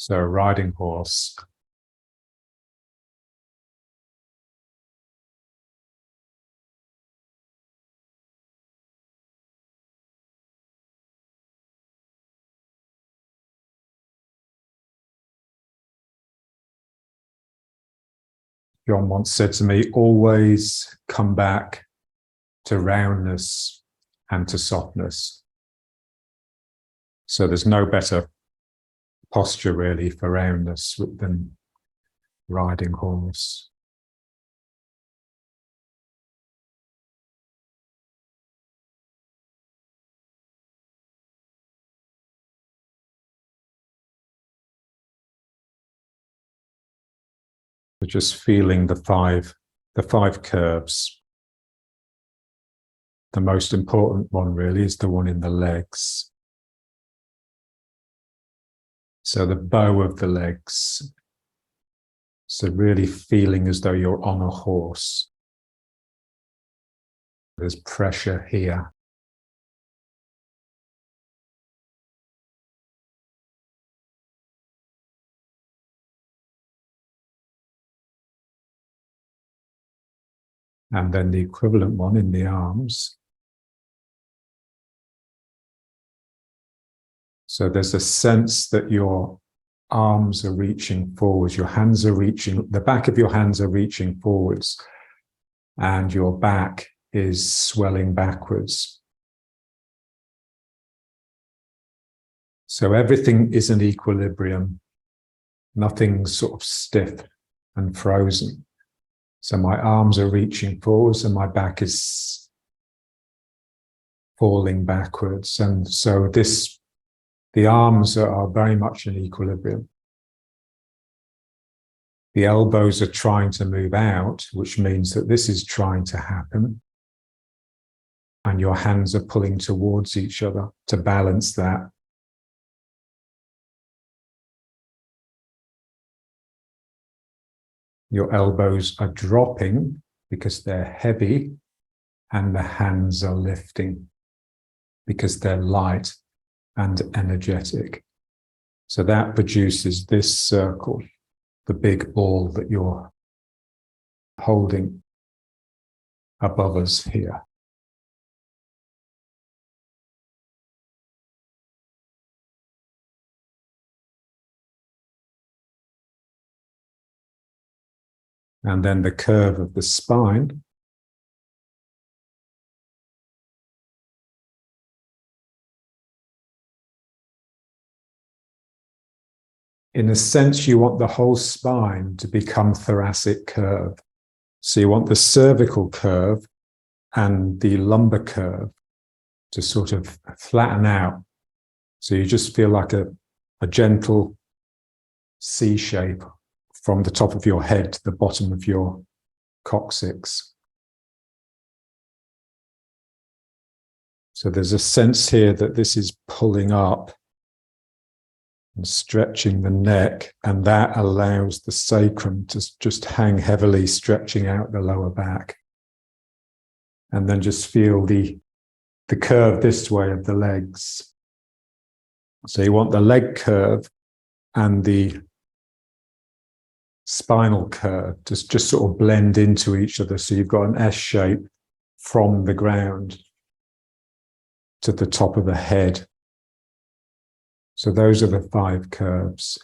So a riding horse. John once said to me, always come back to roundness and to softness. So there's no better posture really for roundness than riding horse. So just feeling the five curves. The most important one really is the one in the legs. So the bow of the legs. So really feeling as though you're on a horse. There's pressure here. And then the equivalent one in the arms. So there's a sense that your arms are reaching forwards, your hands are reaching, the back of your hands are reaching forwards, and your back is swelling backwards. So everything is in equilibrium, nothing's sort of stiff and frozen. So my arms are reaching forwards and my back is falling backwards. And so the arms are very much in equilibrium. The elbows are trying to move out, which means that this is trying to happen. And your hands are pulling towards each other to balance that. Your elbows are dropping because they're heavy, and the hands are lifting because they're light and energetic. So that produces this circle, the big ball that you're holding above us here. And then the curve of the spine. In a sense, you want the whole spine to become thoracic curve. So you want the cervical curve and the lumbar curve to sort of flatten out. So you just feel like a gentle C shape from the top of your head to the bottom of your coccyx. So there's a sense here that this is pulling up and stretching the neck, and that allows the sacrum to just hang heavily, stretching out the lower back. And then just feel the curve this way of the legs. So you want the leg curve and the spinal curve to just sort of blend into each other. So you've got an S shape from the ground to the top of the head. So those are the 5 curves.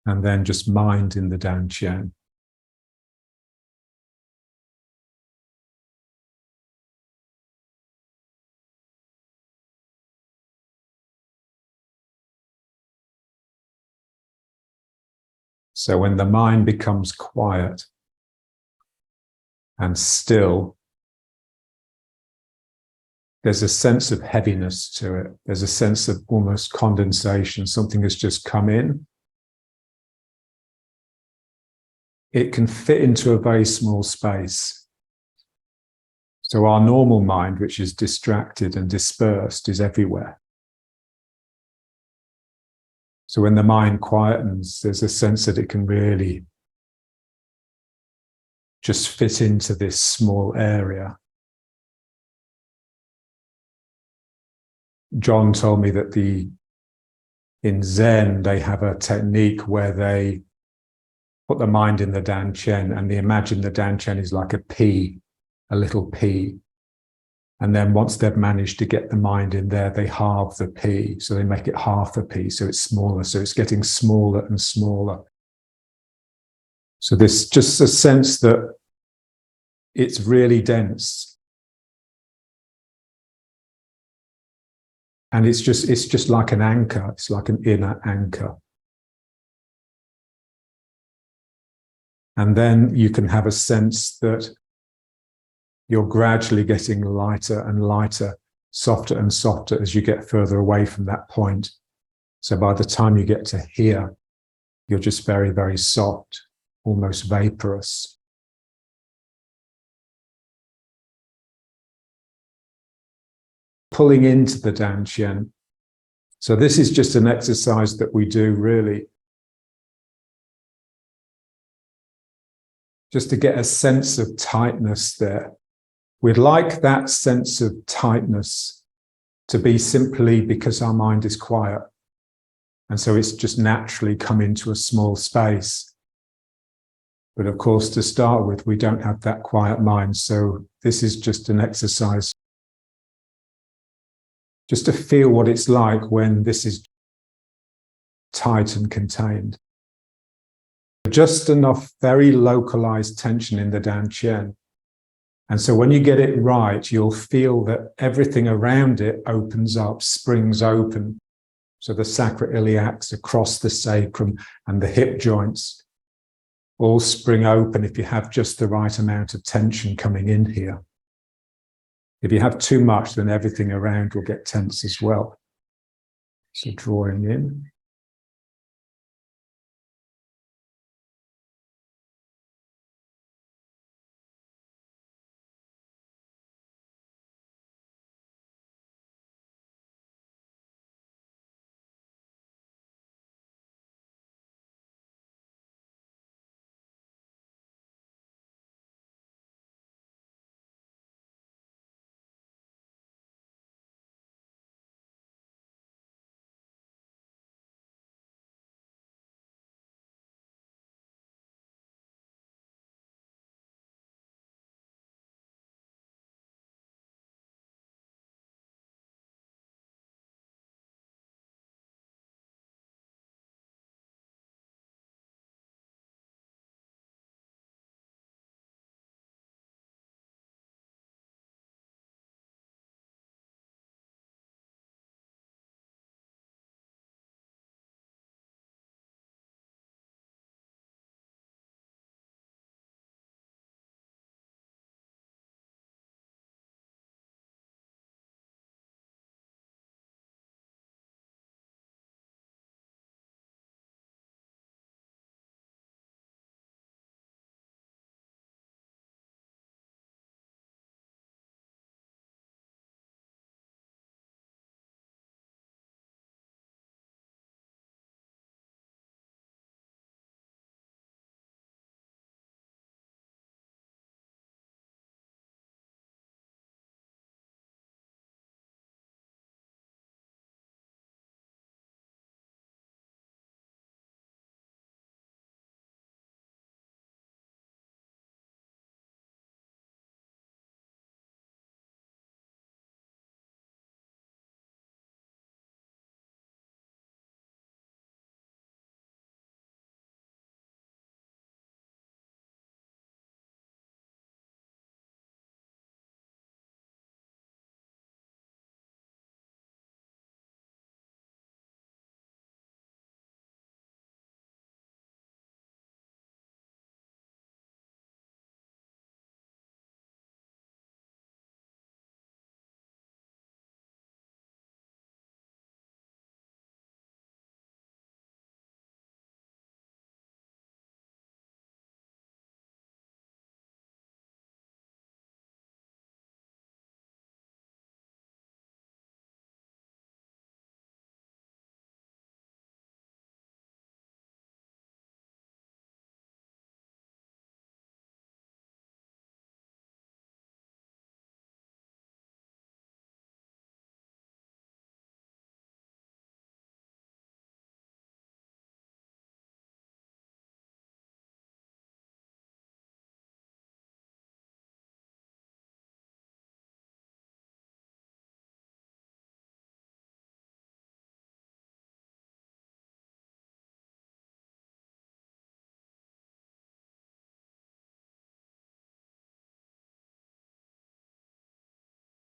And then just mind in the danqian. So when the mind becomes quiet and still, there's a sense of heaviness to it. There's a sense of almost condensation. Something has just come in. It can fit into a very small space. So our normal mind, which is distracted and dispersed, is everywhere. So when the mind quietens, there's a sense that it can really just fit into this small area. John told me that in Zen, they have a technique where they put the mind in the Danchen and they imagine the Danchen is like a pea, a little pea. And then once they've managed to get the mind in there, they halve the pea. So they make it half a pea, so it's smaller. So it's getting smaller and smaller. So there's just a sense that it's really dense. And it's just like an anchor. It's like an inner anchor. And then you can have a sense that you're gradually getting lighter and lighter, softer and softer as you get further away from that point. So by the time you get to here, you're just very, very soft, almost vaporous. Pulling into the Danchen. So this is just an exercise that we do really just to get a sense of tightness there. We'd like that sense of tightness to be simply because our mind is quiet. And so it's just naturally come into a small space. But of course, to start with, we don't have that quiet mind. So this is just an exercise just to feel what it's like when this is tight and contained. Just enough very localized tension in the Danchen. And so when you get it right, you'll feel that everything around it opens up, springs open. So the sacroiliacs across the sacrum and the hip joints all spring open if you have just the right amount of tension coming in here. If you have too much, then everything around will get tense as well. So drawing in.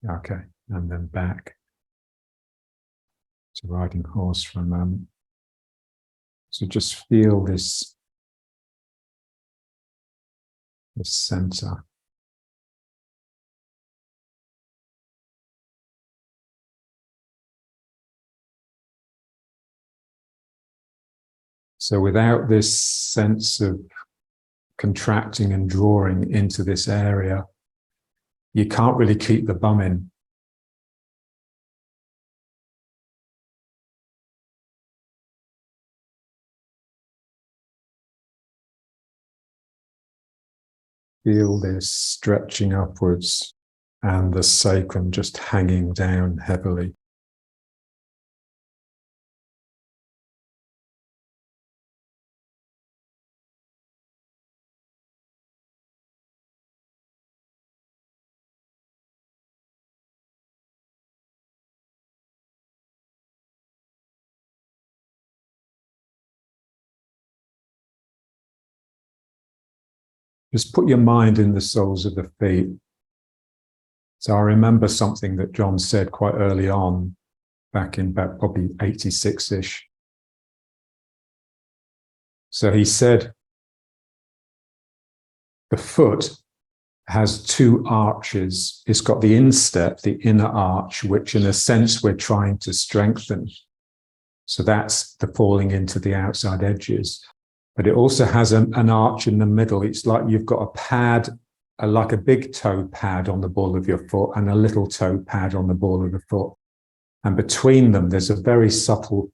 Okay, and then back to riding horse for a moment. So just feel this center. So without this sense of contracting and drawing into this area, you can't really keep the bum in. Feel this stretching upwards and the sacrum just hanging down heavily. Just put your mind in the soles of the feet. So I remember something that John said quite early on, back in about probably 86-ish. So he said, the foot has two arches. It's got the instep, the inner arch, which in a sense we're trying to strengthen. So that's the falling into the outside edges. But it also has an arch in the middle. It's like you've got a pad, like a big toe pad on the ball of your foot and a little toe pad on the ball of the foot. And between them, there's a very subtle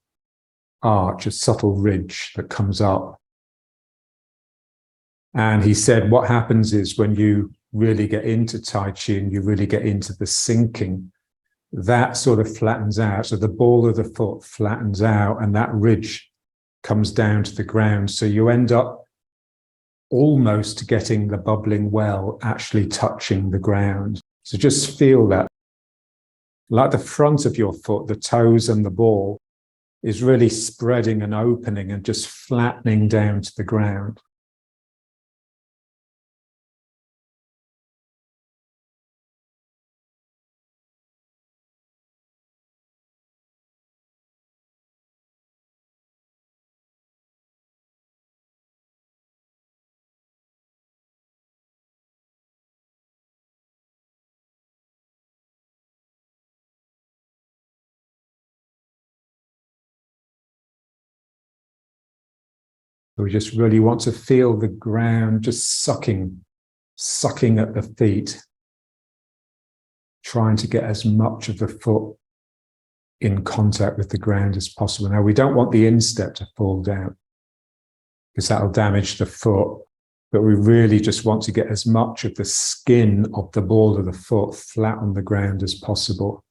arch, a subtle ridge that comes up. And he said, what happens is when you really get into Tai Chi and you really get into the sinking, that sort of flattens out. So the ball of the foot flattens out and that ridge comes down to the ground. So you end up almost getting the bubbling well actually touching the ground. So just feel that. Like the front of your foot, the toes and the ball is really spreading and opening and just flattening down to the ground. We just really want to feel the ground just sucking at the feet, trying to get as much of the foot in contact with the ground as possible. Now, we don't want the instep to fall down because that'll damage the foot, but we really just want to get as much of the skin of the ball of the foot flat on the ground as possible.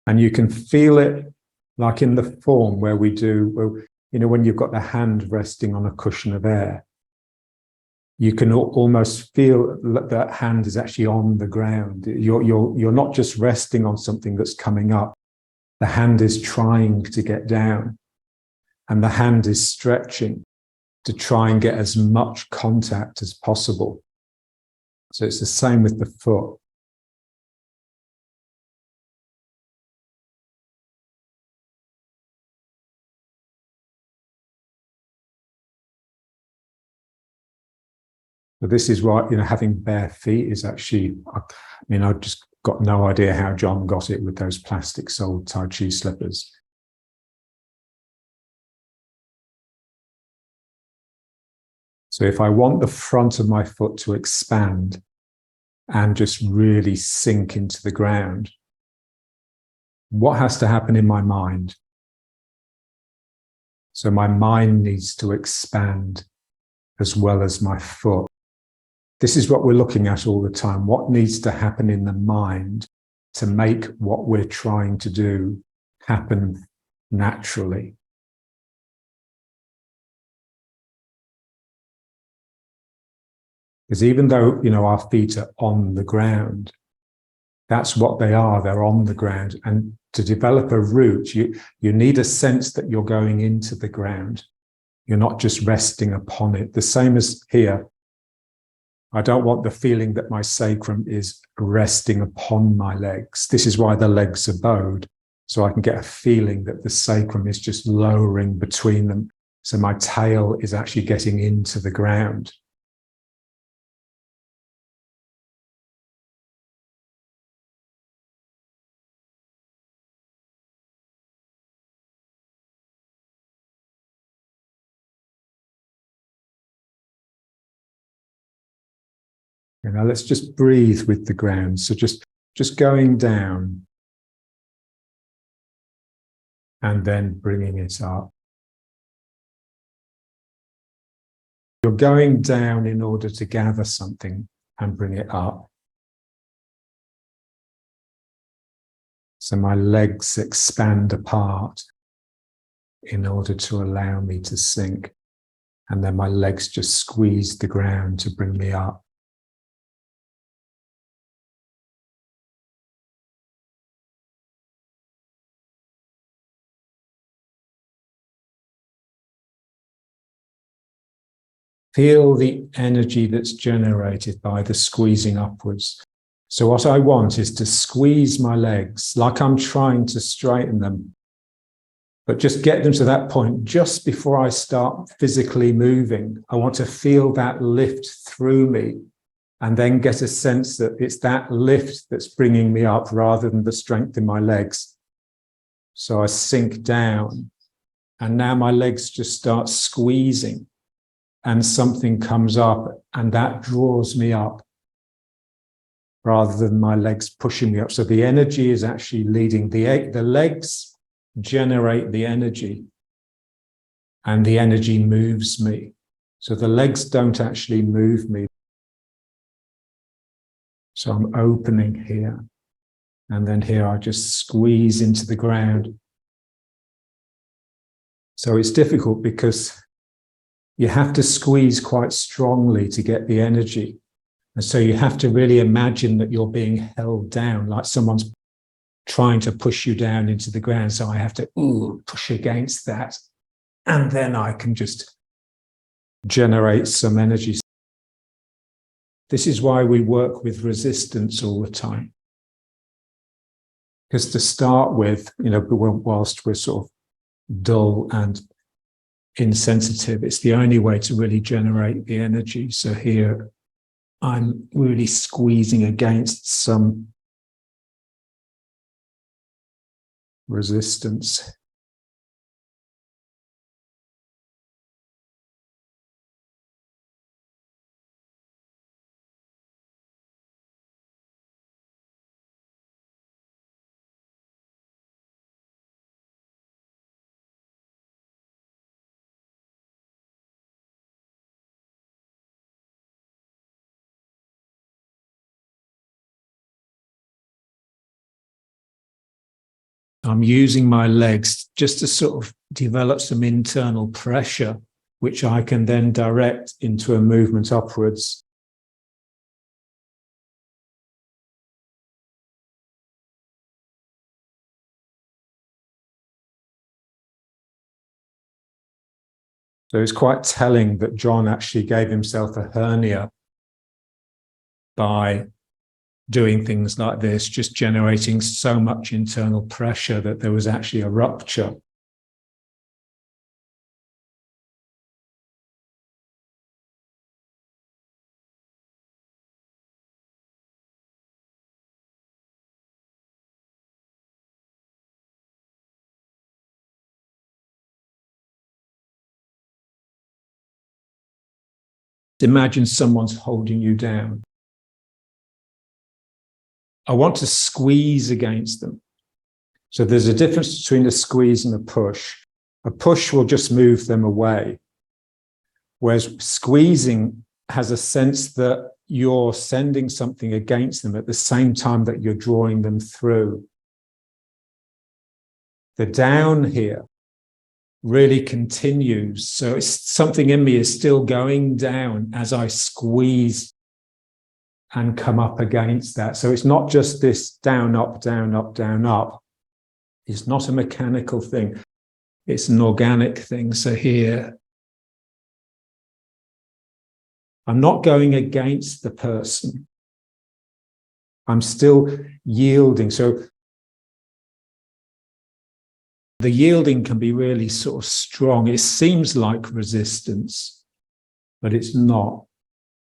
And you can feel it like in the form where we do, you know, when you've got the hand resting on a cushion of air, you can almost feel that hand is actually on the ground. You're not just resting on something that's coming up. The hand is trying to get down, and the hand is stretching to try and get as much contact as possible. So it's the same with the foot. But this is why, you know, having bare feet is actually, I mean, I've just got no idea how John got it with those plastic soled Tai Chi slippers. So if I want the front of my foot to expand and just really sink into the ground, what has to happen in my mind? So my mind needs to expand as well as my foot. This is what we're looking at all the time. What needs to happen in the mind to make what we're trying to do happen naturally? Because even though, you know, our feet are on the ground, that's what they are. They're on the ground. And to develop a root, you need a sense that you're going into the ground. You're not just resting upon it. The same as here. I don't want the feeling that my sacrum is resting upon my legs. This is why the legs are bowed. So I can get a feeling that the sacrum is just lowering between them. So my tail is actually getting into the ground. You know, let's just breathe with the ground. So just going down and then bringing it up. You're going down in order to gather something and bring it up. So my legs expand apart in order to allow me to sink. And then my legs just squeeze the ground to bring me up. Feel the energy that's generated by the squeezing upwards. So what I want is to squeeze my legs like I'm trying to straighten them, but just get them to that point just before I start physically moving. I want to feel that lift through me and then get a sense that it's that lift that's bringing me up rather than the strength in my legs. So I sink down and now my legs just start squeezing and something comes up and that draws me up rather than my legs pushing me up. So the energy is actually leading. The legs generate the energy and the energy moves me. So the legs don't actually move me. So I'm opening here and then here I just squeeze into the ground. So it's difficult because you have to squeeze quite strongly to get the energy. And so you have to really imagine that you're being held down, like someone's trying to push you down into the ground. So I have to push against that. And then I can just generate some energy. This is why we work with resistance all the time. Because to start with, you know, whilst we're sort of dull and insensitive, it's the only way to really generate the energy. So here I'm really squeezing against some resistance. I'm using my legs just to sort of develop some internal pressure, which I can then direct into a movement upwards. So it's quite telling that John actually gave himself a hernia by doing things like this, just generating so much internal pressure that there was actually a rupture. Imagine someone's holding you down. I want to squeeze against them. So there's a difference between a squeeze and a push. A push will just move them away, whereas squeezing has a sense that you're sending something against them at the same time that you're drawing them through. The down here really continues. So it's something in me is still going down as I squeeze and come up against that. So it's not just this down, up, down, up, down, up. It's not a mechanical thing. It's an organic thing. So here, I'm not going against the person. I'm still yielding. So the yielding can be really sort of strong. It seems like resistance, but it's not.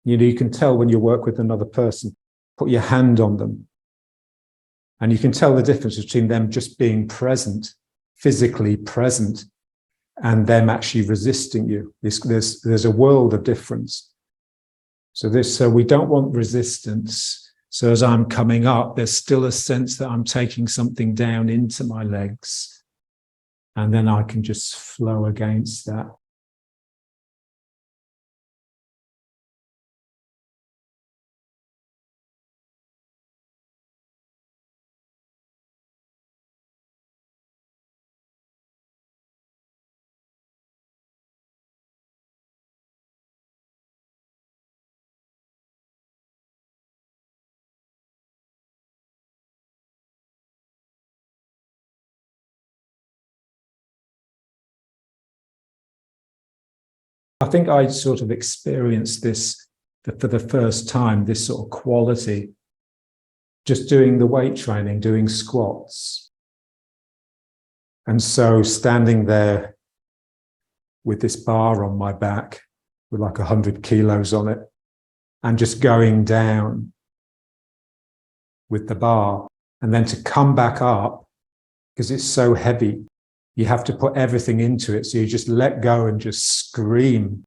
You know, you can tell when you work with another person, put your hand on them, and you can tell the difference between them just being present, physically present, and them actually resisting you. There's a world of difference. So we don't want resistance. So as I'm coming up, there's still a sense that I'm taking something down into my legs. And then I can just flow against that. I think I sort of experienced this for the first time, this sort of quality, just doing the weight training, doing squats. And so standing there with this bar on my back with like 100 kilos on it and just going down with the bar, and then to come back up because it's so heavy. You have to put everything into it. So you just let go and just scream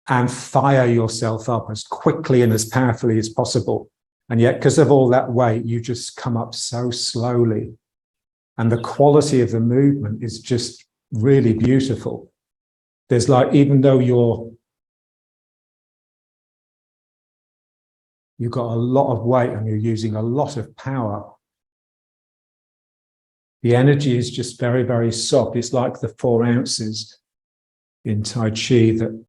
and fire yourself up as quickly and as powerfully as possible. And yet, because of all that weight, you just come up so slowly. And the quality of the movement is just really beautiful. There's like, even though you've got a lot of weight and you're using a lot of power, the energy is just very, very soft. It's like the 4 ounces in Tai Chi that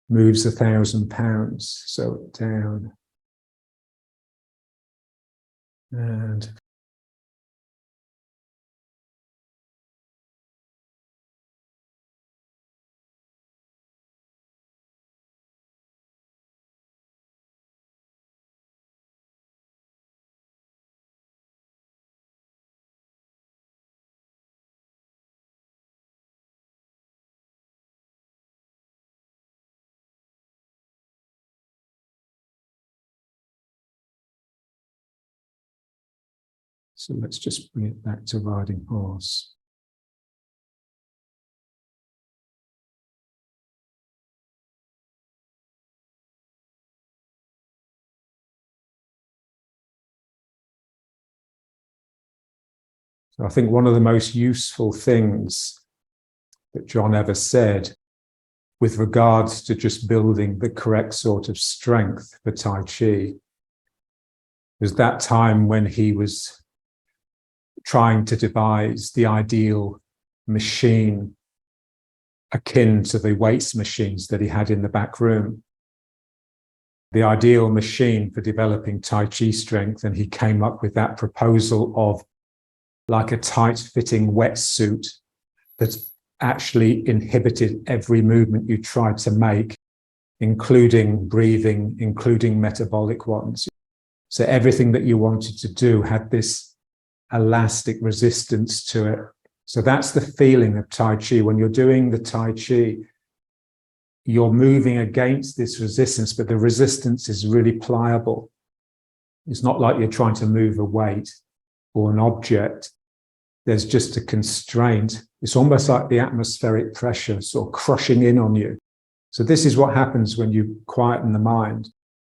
moves 1,000 pounds. So down and so let's just bring it back to riding horse. So I think one of the most useful things that John ever said with regards to just building the correct sort of strength for Tai Chi was that time when he was trying to devise the ideal machine akin to the weights machines that he had in the back room. The ideal machine for developing Tai Chi strength, and he came up with that proposal of like a tight-fitting wetsuit that actually inhibited every movement you tried to make, including breathing, including metabolic ones. So everything that you wanted to do had this elastic resistance to it. So that's the feeling of Tai Chi. When you're doing the Tai Chi, you're moving against this resistance, but the resistance is really pliable. It's not like you're trying to move a weight or an object. There's just a constraint. It's almost like the atmospheric pressure sort of crushing in on you. So this is what happens when you quieten the mind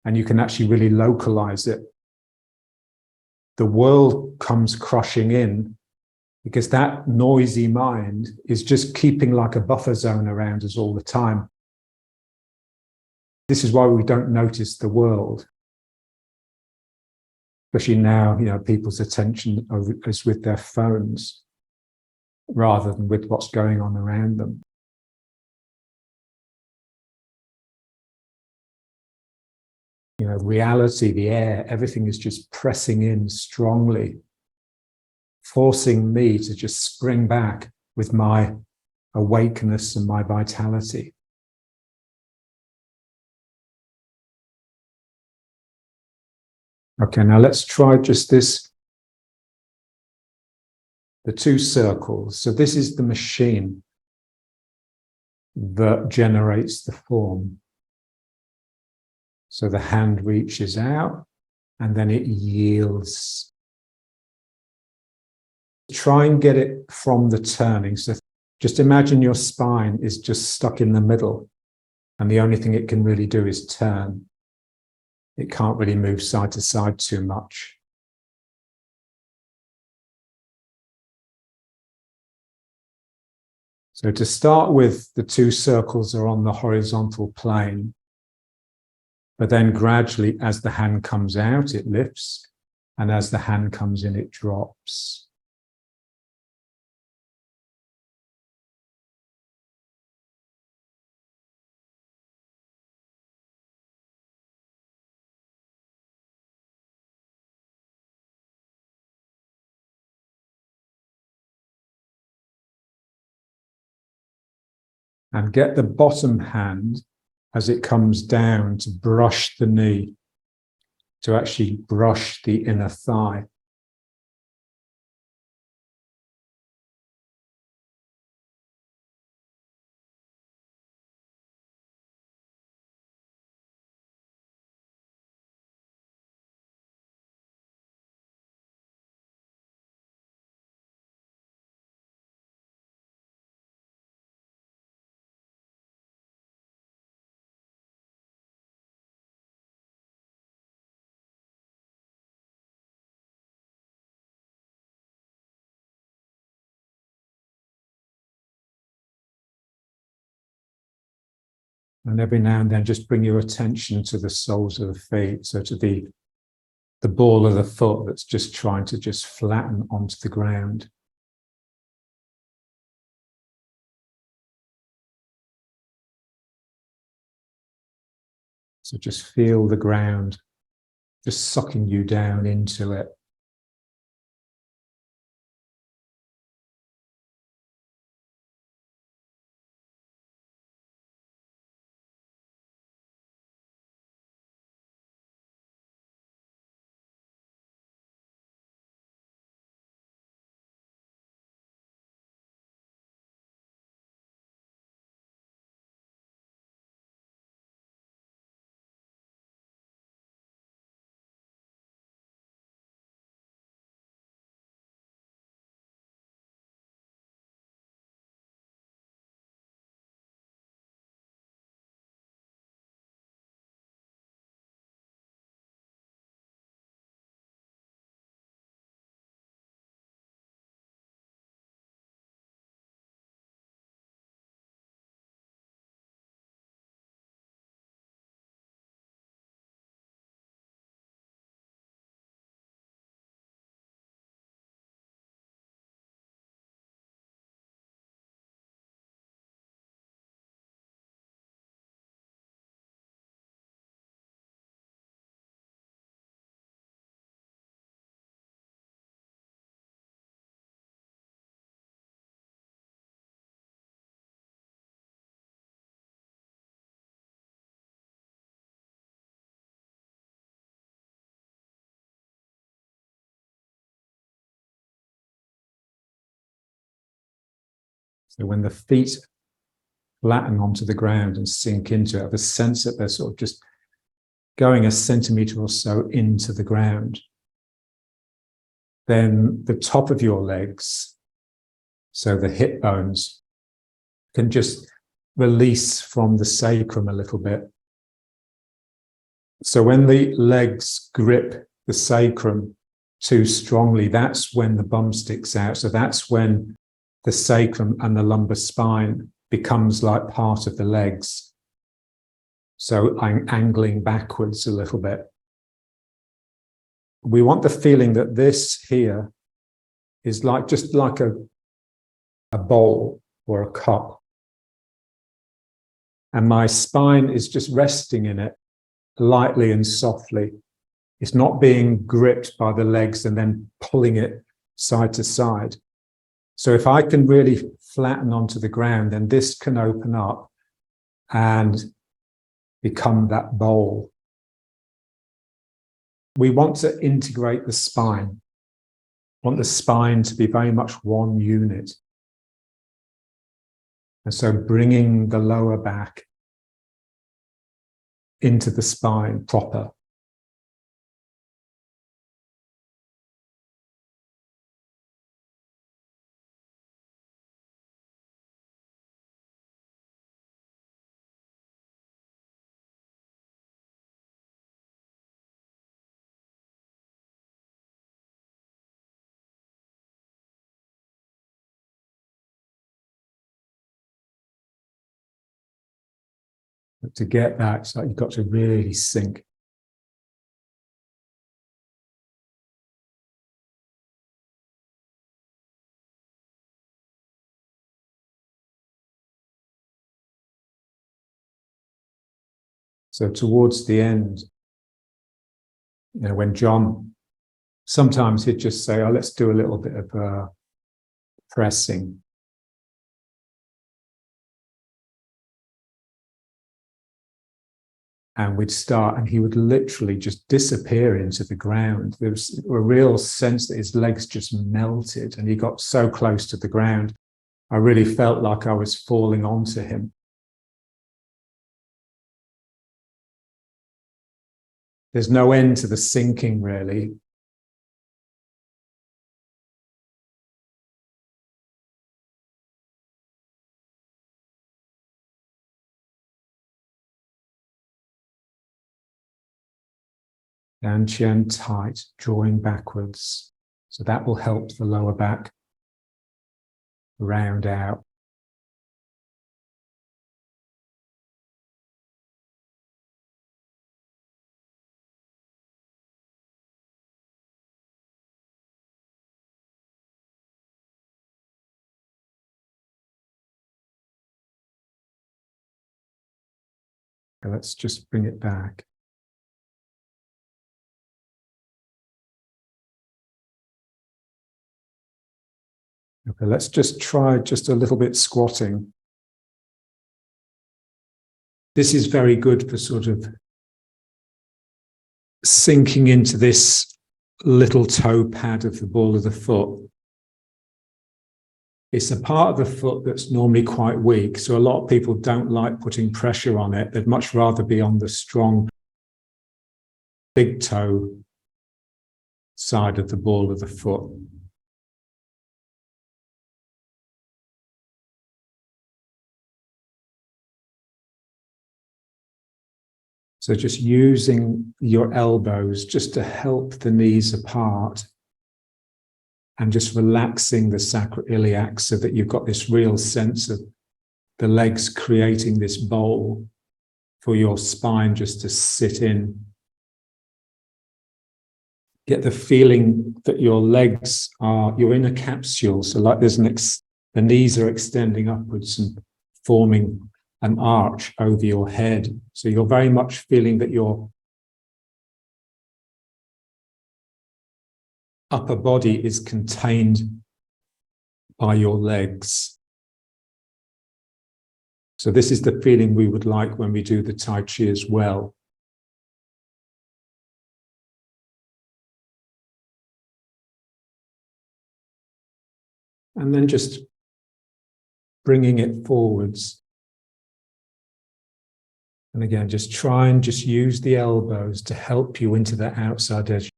and you can actually really localize it. The world comes crushing in because that noisy mind is just keeping like a buffer zone around us all the time. This is why we don't notice the world. Especially now, you know, people's attention is with their phones rather than with what's going on around them. You know, reality, the air, everything is just pressing in strongly, forcing me to just spring back with my awakeness and my vitality. Okay, now let's try just this, the two circles. So this is the machine that generates the form. So the hand reaches out and then it yields. Try and get it from the turning. So just imagine your spine is just stuck in the middle and the only thing it can really do is turn. It can't really move side to side too much. So to start with, the two circles are on the horizontal plane, but then gradually as the hand comes out, it lifts, and as the hand comes in, it drops. And get the bottom hand as it comes down to brush the knee, to actually brush the inner thigh. And every now and then, just bring your attention to the soles of the feet. So to the ball of the foot that's just trying to just flatten onto the ground. So just feel the ground just sucking you down into it. So when the feet flatten onto the ground and sink into it, have a sense that they're sort of just going a centimetre or so into the ground. Then the top of your legs, so the hip bones, can just release from the sacrum a little bit. So when the legs grip the sacrum too strongly, that's when the bum sticks out. So that's when the sacrum and the lumbar spine becomes like part of the legs. So I'm angling backwards a little bit. We want the feeling that this here is like just like a bowl or a cup. And my spine is just resting in it lightly and softly. It's not being gripped by the legs and then pulling it side to side. So if I can really flatten onto the ground, then this can open up and become that bowl. We want to integrate the spine. We want the spine to be very much one unit. And so bringing the lower back into the spine proper. But to get that, it's like you've got to really sink. So towards the end, when John, sometimes he'd just say, oh, let's do a little bit of pressing. And we'd start, and he would literally just disappear into the ground. There was a real sense that his legs just melted, and he got so close to the ground. I really felt like I was falling onto him. There's no end to the sinking, really. Dantian tight, drawing backwards. So that will help the lower back round out. Okay, let's just bring it back. Okay, let's just try just a little bit squatting. This is very good for sort of sinking into this little toe pad of the ball of the foot. It's a part of the foot that's normally quite weak, so a lot of people don't like putting pressure on it. They'd much rather be on the strong big toe side of the ball of the foot. So just using your elbows just to help the knees apart and just relaxing the sacroiliac so that you've got this real sense of the legs creating this bowl for your spine just to sit in. Get the feeling that your legs are, you're in a capsule. So like there's the knees are extending upwards and forming an arch over your head. So you're very much feeling that your upper body is contained by your legs. So this is the feeling we would like when we do the Tai Chi as well. And then just bringing it forwards. And again, just try and just use the elbows to help you into the outside edge.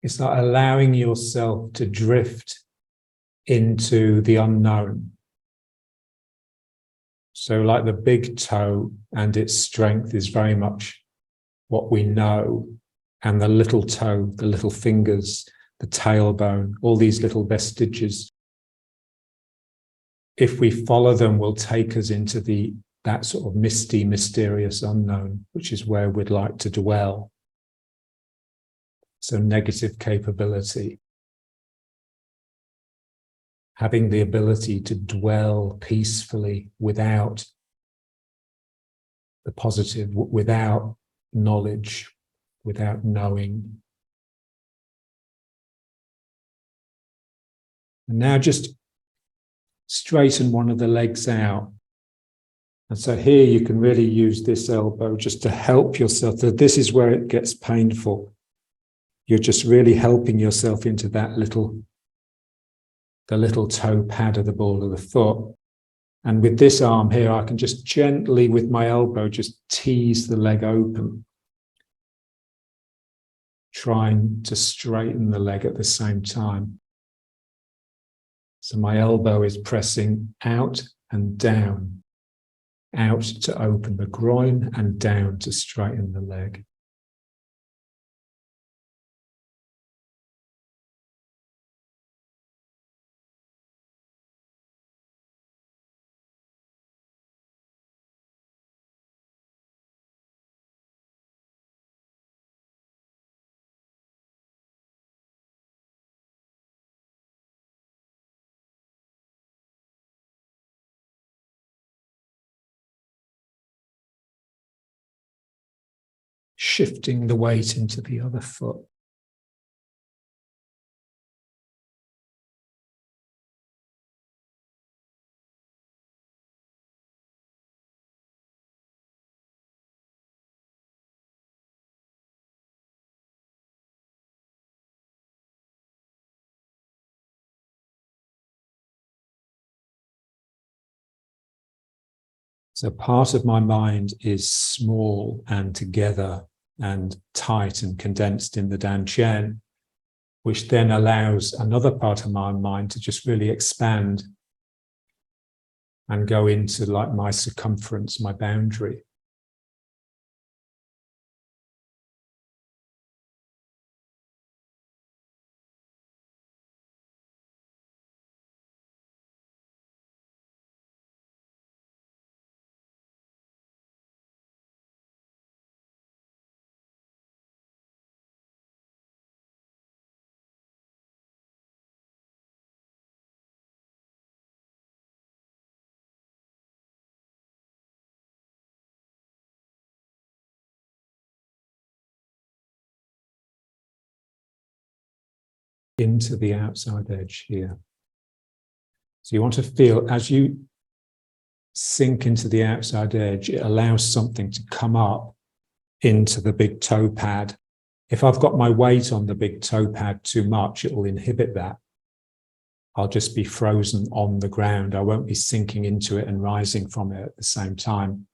It's like allowing yourself to drift into the unknown. So like the big toe and its strength is very much what we know. And the little toe, the little fingers, the tailbone, all these little vestiges, if we follow them, will take us into that sort of misty, mysterious unknown, which is where we'd like to dwell. So negative capability. Having the ability to dwell peacefully without the positive without knowledge, without knowing. And now just straighten one of the legs out. And so here you can really use this elbow just to help yourself. So this is where it gets painful. You're just really helping yourself into that the little toe pad of the ball of the foot. And with this arm here, I can just gently, with my elbow, just tease the leg open, trying to straighten the leg at the same time. So my elbow is pressing out and down, out to open the groin and down to straighten the leg. Shifting the weight into the other foot. So part of my mind is small and together and tight and condensed in the dantian, which then allows another part of my mind to just really expand and go into like my circumference, my boundary. Into the outside edge here. So you want to feel as you sink into the outside edge, it allows something to come up into the big toe pad. If I've got my weight on the big toe pad too much, it will inhibit that. I'll just be frozen on the ground. I won't be sinking into it and rising from it at the same time.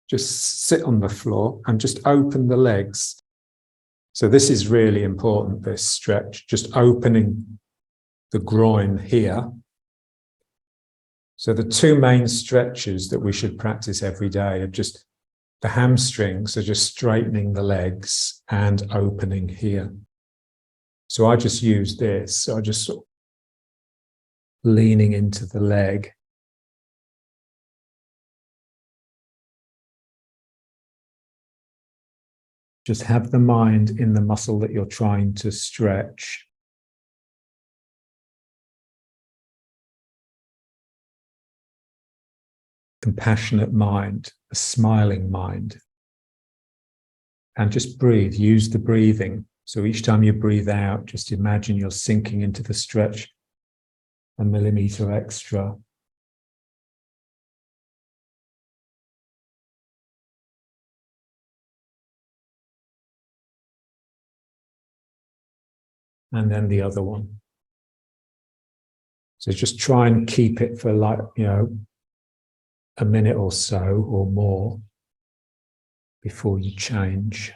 Just sit on the floor and just open the legs. So this is really important, this stretch, just opening the groin here. So the two main stretches that we should practice every day are just the hamstrings, so just straightening the legs and opening here. So I just use this. So I just sort of leaning into the leg. Just have the mind in the muscle that you're trying to stretch. Compassionate mind, a smiling mind. And just breathe, use the breathing. So each time you breathe out, just imagine you're sinking into the stretch a millimeter extra. And then the other one. So just try and keep it for like, a minute or so or more before you change.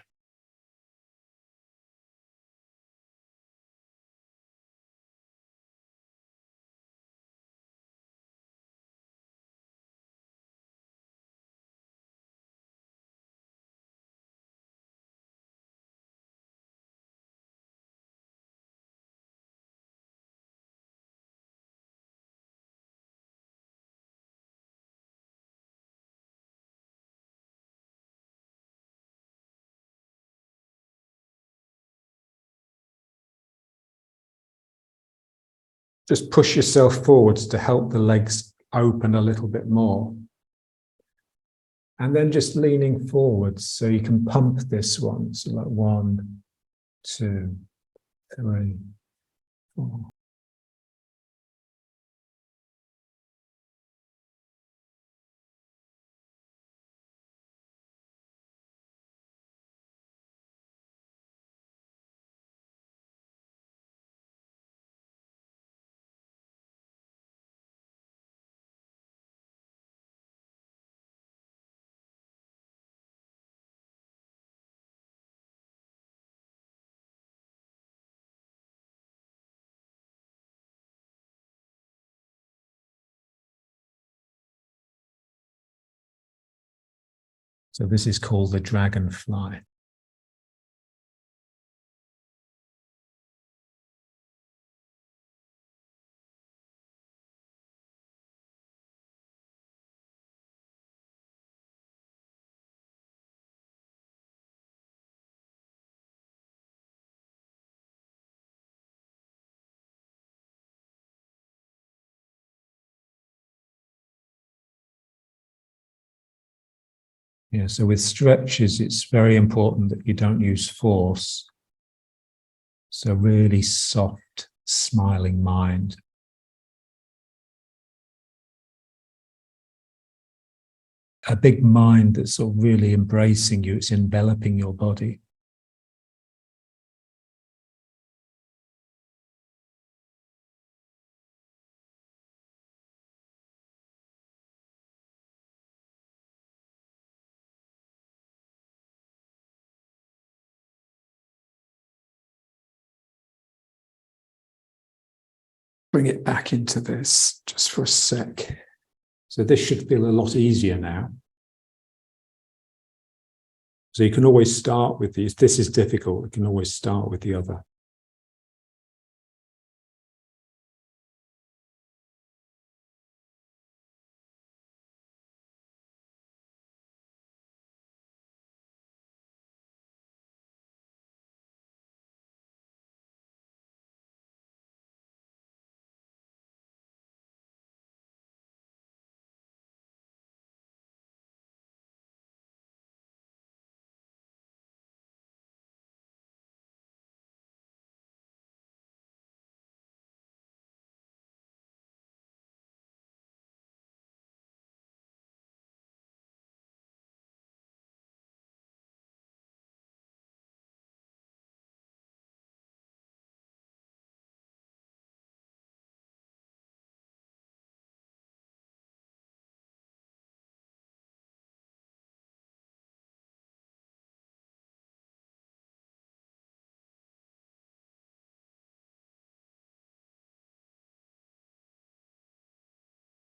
just push yourself forwards to help the legs open a little bit more. And then just leaning forwards so you can pump this one. So like 1, 2, 3, 4. So this is called the dragonfly. Yeah, so with stretches, it's very important that you don't use force. So really soft, smiling mind. A big mind that's sort of really embracing you, it's enveloping your body. Bring it back into this just for a sec. So this should feel a lot easier now. So you can always start with these. This is difficult. You can always start with the other.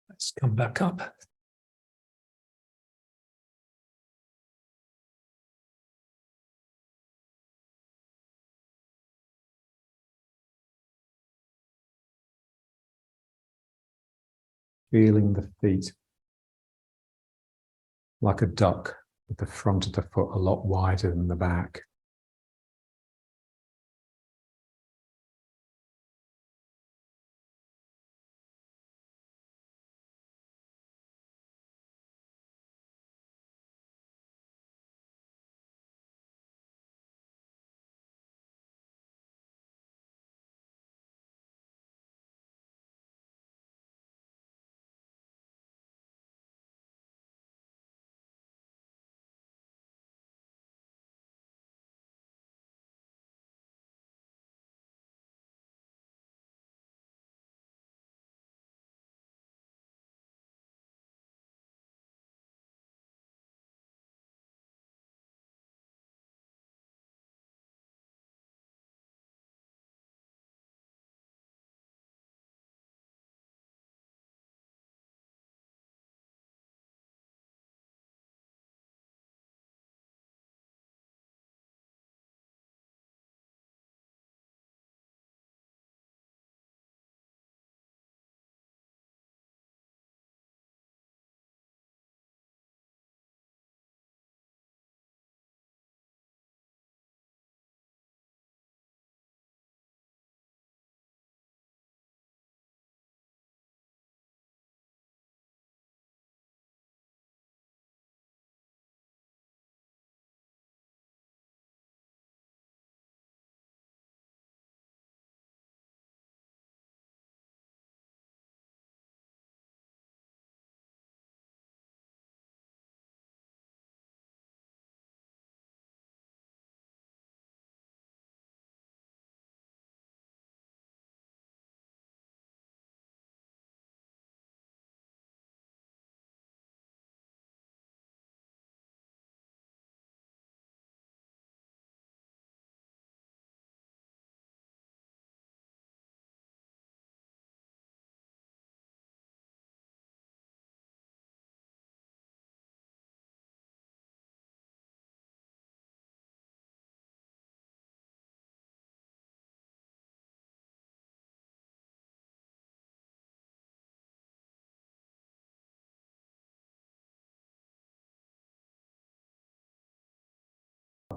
Let's come back up. Feeling the feet like a duck, with the front of the foot a lot wider than the back.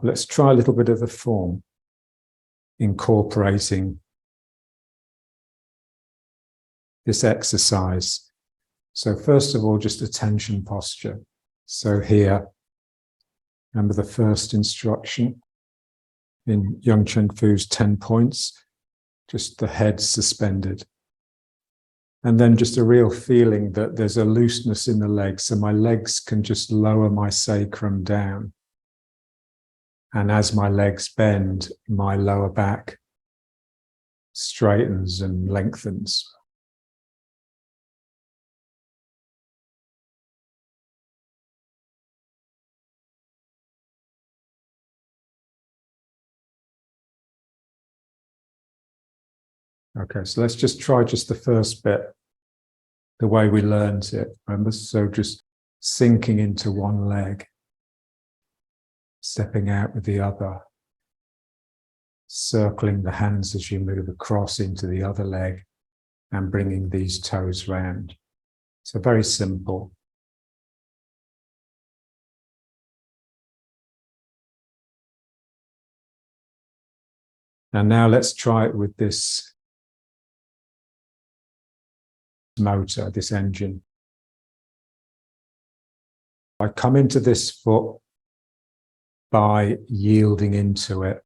let's try a little bit of the form, incorporating this exercise. So first of all, just attention posture. So here, remember the first instruction in Yung Cheng Fu's 10 points, just the head suspended. And then just a real feeling that there's a looseness in the legs, so my legs can just lower my sacrum down. And as my legs bend, my lower back straightens and lengthens. Okay, so let's just try just the first bit, the way we learned it, remember? So just sinking into one leg, stepping out with the other, circling the hands as you move across into the other leg and bringing these toes round. So very simple. And now let's try it with this motor, this engine. I come into this foot by yielding into it.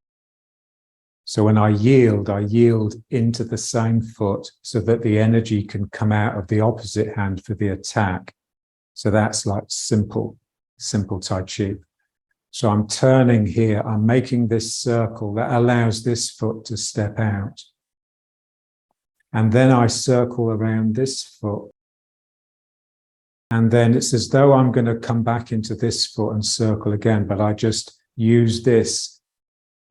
So when I yield into the same foot so that the energy can come out of the opposite hand for the attack. So that's like simple Tai Chi. So I'm turning here, I'm making this circle that allows this foot to step out. And then I circle around this foot. And then it's as though I'm going to come back into this foot and circle again, but I just use this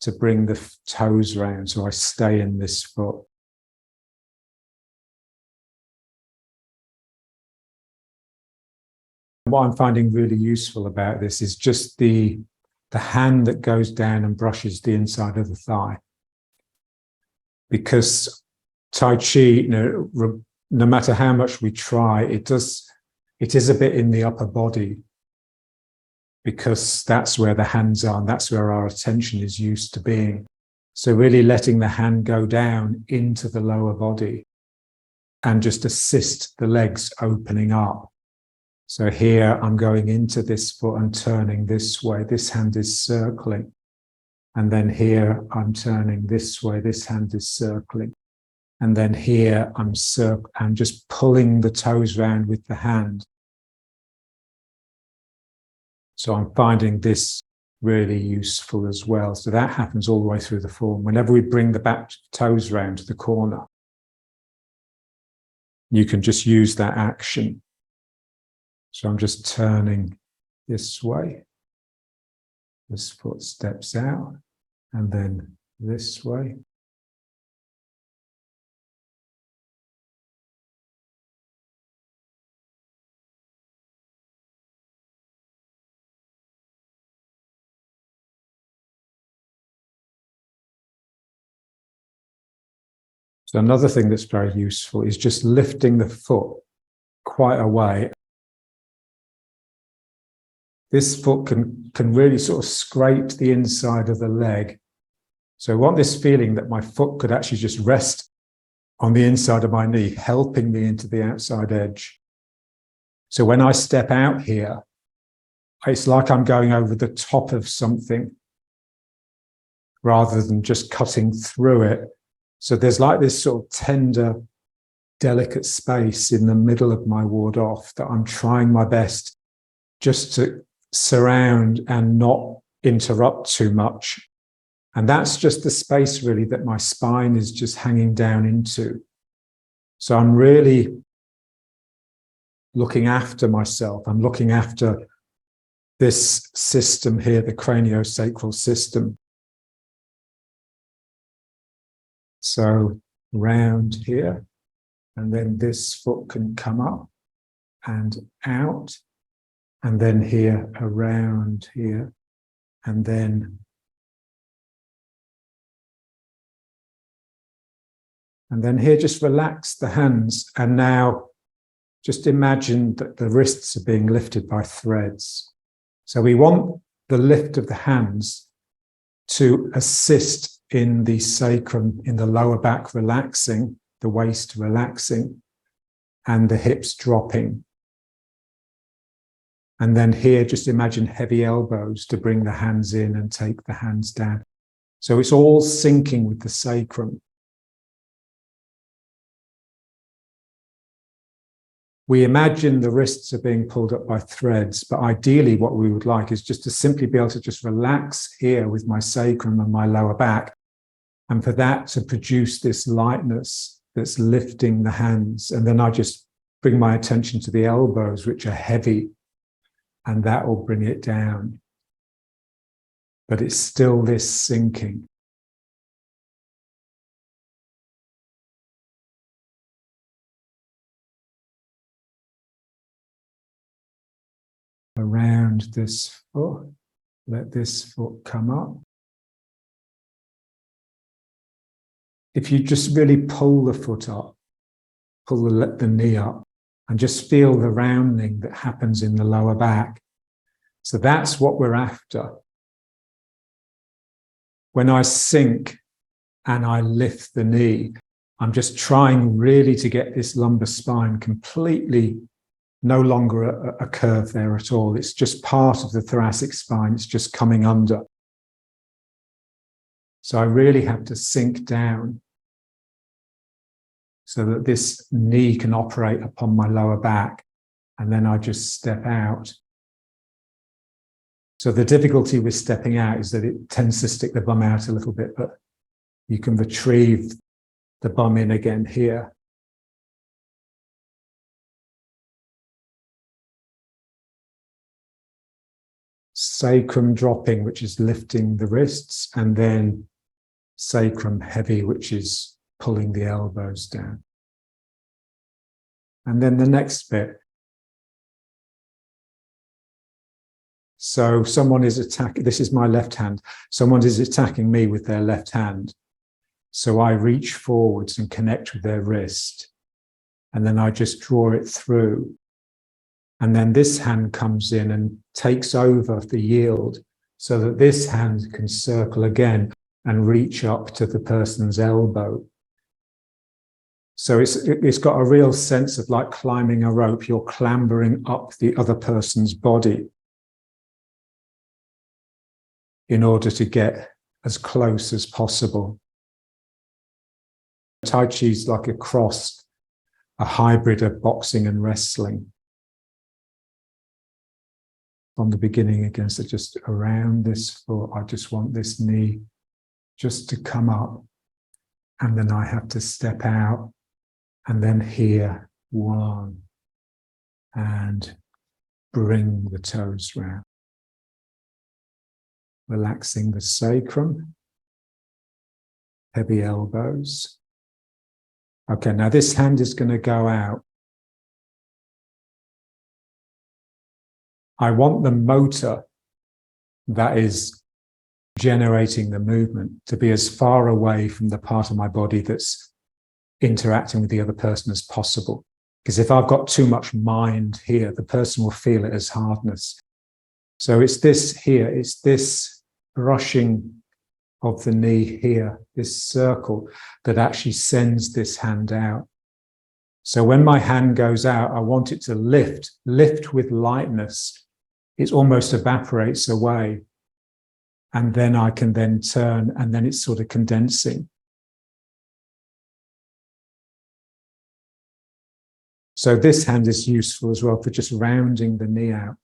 to bring the toes round, so I stay in this foot. What I'm finding really useful about this is just the hand that goes down and brushes the inside of the thigh. Because Tai Chi, no matter how much we try, it is a bit in the upper body, because that's where the hands are and that's where our attention is used to being. So really letting the hand go down into the lower body and just assist the legs opening up. So here I'm going into this foot and turning this way. This hand is circling. And then here I'm turning this way. This hand is circling. And then here I'm just pulling the toes round with the hand. So I'm finding this really useful as well. So that happens all the way through the form. Whenever we bring the back toes round to the corner, you can just use that action. So I'm just turning this way. This foot steps out, and then this way. So another thing that's very useful is just lifting the foot quite a way. This foot can really sort of scrape the inside of the leg. So I want this feeling that my foot could actually just rest on the inside of my knee, helping me into the outside edge. So when I step out here, it's like I'm going over the top of something rather than just cutting through it. So there's like this sort of tender, delicate space in the middle of my ward off that I'm trying my best just to surround and not interrupt too much. And that's just the space really that my spine is just hanging down into. So I'm really looking after myself. I'm looking after this system here, the craniosacral system. So round here, and then this foot can come up and out, and then here, around here, and then here, just relax the hands. And now just imagine that the wrists are being lifted by threads. So we want the lift of the hands to assist in the sacrum, in the lower back relaxing, the waist relaxing, and the hips dropping. And then here, just imagine heavy elbows to bring the hands in and take the hands down. So it's all syncing with the sacrum. We imagine the wrists are being pulled up by threads, but ideally what we would like is just to simply be able to just relax here with my sacrum and my lower back, and for that to produce this lightness that's lifting the hands. And then I just bring my attention to the elbows, which are heavy, and that will bring it down. But it's still this sinking. Around this foot, let this foot come up. If you just really pull the foot up, pull the knee up, and just feel the rounding that happens in the lower back. So that's what we're after. When I sink and I lift the knee, I'm just trying really to get this lumbar spine completely no longer a curve there at all. It's just part of the thoracic spine. It's just coming under. So I really have to sink down so that this knee can operate upon my lower back. And then I just step out. So the difficulty with stepping out is that it tends to stick the bum out a little bit, but you can retrieve the bum in again here. Sacrum dropping, which is lifting the wrists, and then sacrum heavy, which is pulling the elbows down. And then the next bit. So someone is attacking, this is my left hand, someone is attacking me with their left hand. So I reach forwards and connect with their wrist, and then I just draw it through. And then this hand comes in and takes over the yield so that this hand can circle again and reach up to the person's elbow. So it's got a real sense of like climbing a rope. You're clambering up the other person's body in order to get as close as possible. Tai Chi is like a cross, a hybrid of boxing and wrestling. From the beginning again, so just around this foot, I just want this knee just to come up, and then I have to step out, and then here, one, and bring the toes round. Relaxing the sacrum, heavy elbows. Okay, now this hand is going to go out. I want the motor that is generating the movement to be as far away from the part of my body that's interacting with the other person as possible. Because if I've got too much mind here, the person will feel it as hardness. So it's this here, it's this brushing of the knee here, this circle that actually sends this hand out. So when my hand goes out, I want it to lift with lightness. It almost evaporates away. And then I can then turn, and then it's sort of condensing. So this hand is useful as well for just rounding the knee out,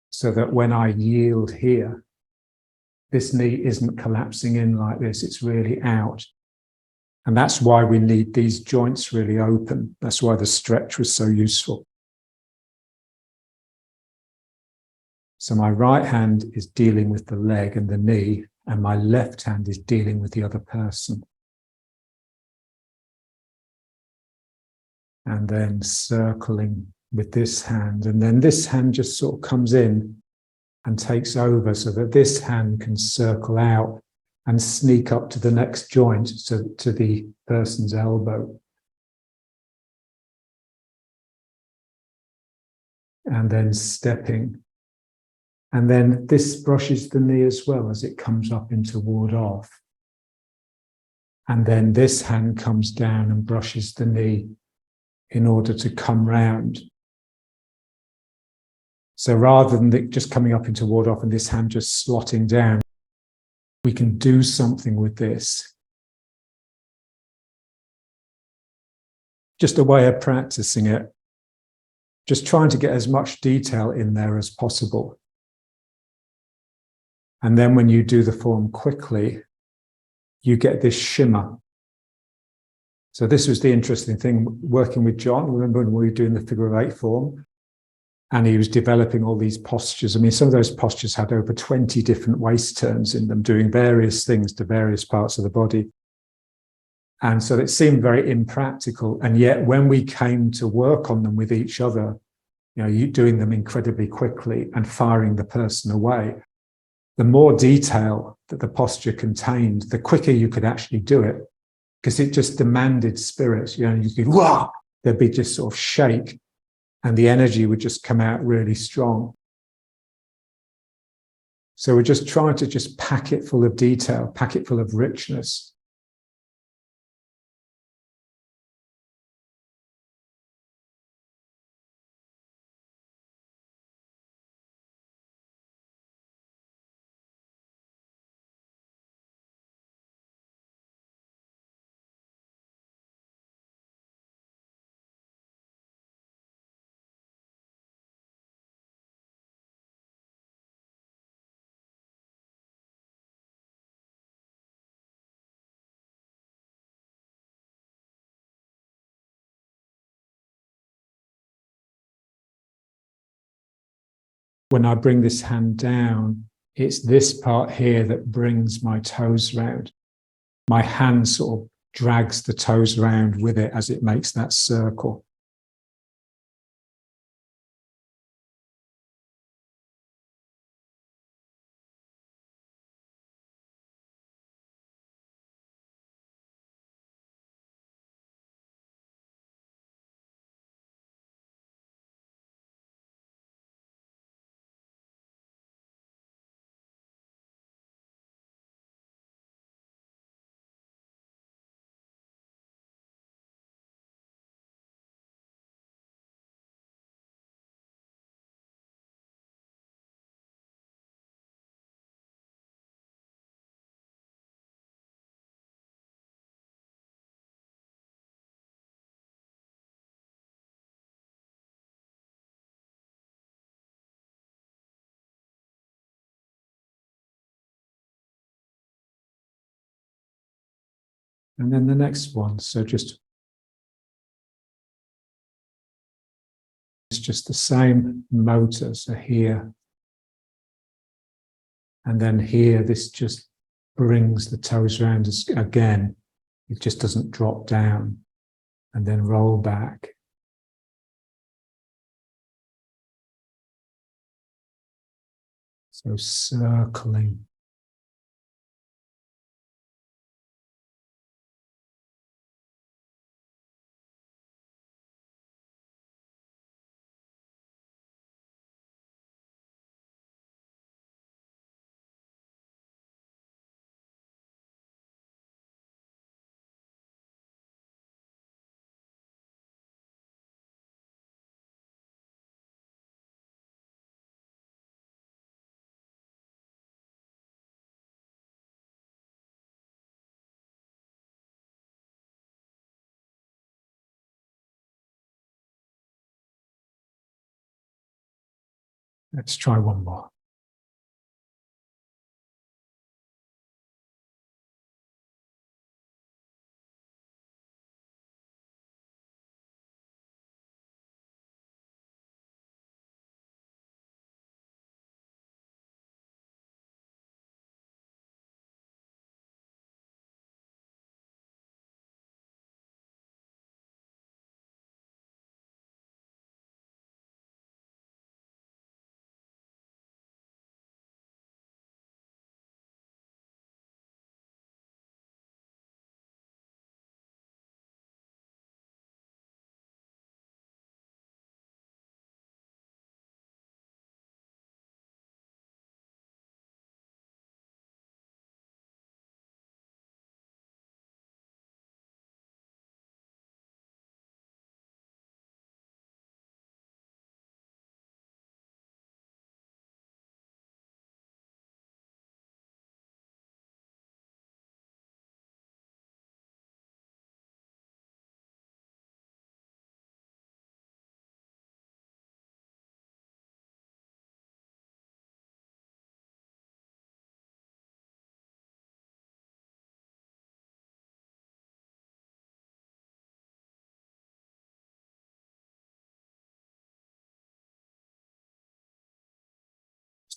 so that when I yield here, this knee isn't collapsing in like this, it's really out. And that's why we need these joints really open. That's why the stretch was so useful. So my right hand is dealing with the leg and the knee, and my left hand is dealing with the other person. And then circling with this hand, and then this hand just sort of comes in and takes over so that this hand can circle out and sneak up to the next joint, to the person's elbow. And then stepping And then this brushes the knee as well as it comes up into ward off. And then this hand comes down and brushes the knee in order to come round. So rather than just coming up into ward off and this hand just slotting down, we can do something with this. Just a way of practicing it. Just trying to get as much detail in there as possible. And then when you do the form quickly, you get this shimmer. So this was the interesting thing, working with John. Remember when we were doing the figure of 8 form? And he was developing all these postures. I mean, some of those postures had over 20 different waist turns in them, doing various things to various parts of the body. And so it seemed very impractical. And yet when we came to work on them with each other, you doing them incredibly quickly and firing the person away, the more detail that the posture contained, the quicker you could actually do it, because it just demanded spirit. You could, whoa, there'd be just sort of shake, and the energy would just come out really strong. So we're just trying to just pack it full of detail, pack it full of richness. When I bring this hand down, it's this part here that brings my toes round. My hand sort of drags the toes round with it as it makes that circle. And then the next one, so it's just the same motor, so here. And then here, this just brings the toes round again. It just doesn't drop down and then roll back. So circling. Let's try one more.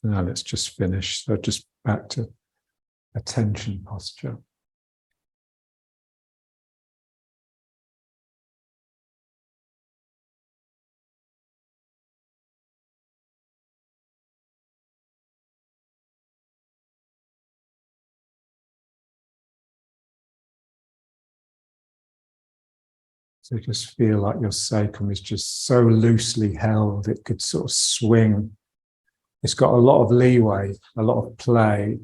Now let's just finish. So just back to attention posture. So just feel like your sacrum is just so loosely held, it could sort of swing. It's got a lot of leeway, a lot of play.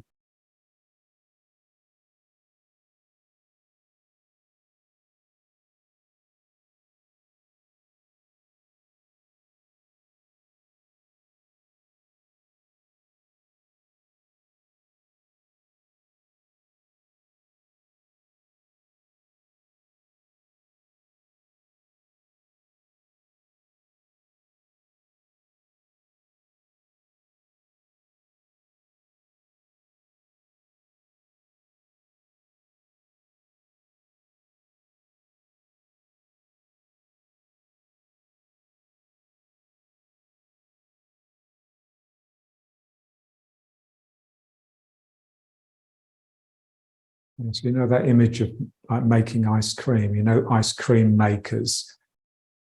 And so, you know, that image of like making ice cream, you know, ice cream makers,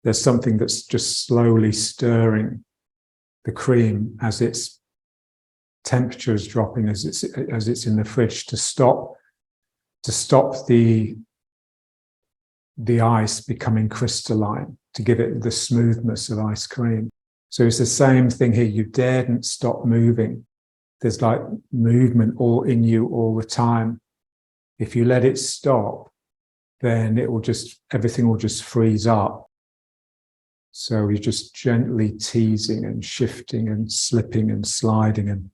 there's something that's just slowly stirring the cream as its temperature is dropping, as it's in the fridge, to stop the ice becoming crystalline, to give it the smoothness of ice cream. So it's the same thing here. You daren't stop moving. There's like movement all in you all the time. If you let it stop, then everything will just freeze up. So you're just gently teasing and shifting and slipping and sliding and